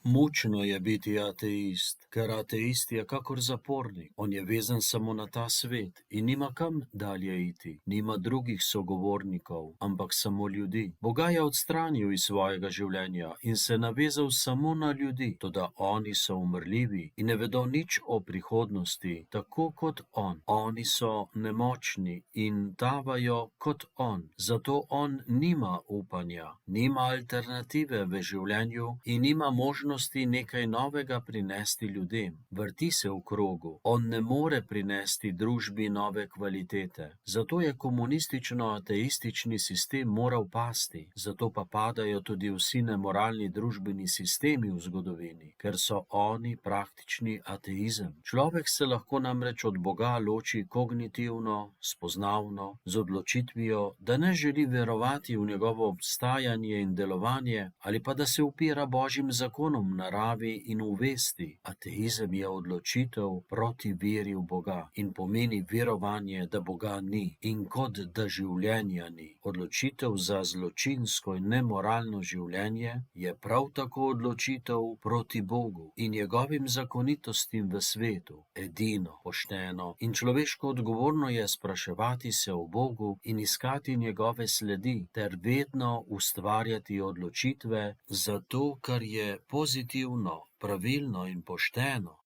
Mučno je biti ateist, ker ateist je kakor zapornik. On je vezan samo na ta svet in nima kam dalje iti. Nima drugih sogovornikov, ampak samo ljudi. Boga je odstranil iz svojega življenja in se navezal samo na ljudi. Toda oni so umrljivi in ne vedo nič o prihodnosti, tako kot on. Oni so nemočni in tavajo kot on. Zato on nima upanja, nima alternative v življenju in nima možnosti nekaj novega prinesti ljudem. Vrti se v krogu. On ne more prinesti družbi nove kvalitete. Zato je komunistično-ateistični sistem moral pasti. Zato pa padajo tudi vsi nemoralni družbeni sistemi v zgodovini, ker so oni praktični ateizem. Človek se lahko namreč od Boga loči kognitivno, spoznavno, z odločitvijo, da ne želi verovati v njegovo obstajanje in delovanje, ali pa da se upira Božjim zakonom naravi in v vesti. Ateizem je odločitev proti veri v Boga in pomeni verovanje, da Boga ni in kot da življenja ni. Odločitev za zločinsko in nemoralno življenje je prav tako odločitev proti Bogu in njegovim zakonitostim v svetu. Edino pošteno in človeško odgovorno je spraševati se o Bogu in iskati njegove sledi ter vedno ustvarjati odločitve zato, kar je pozitivno, pravilno in pošteno.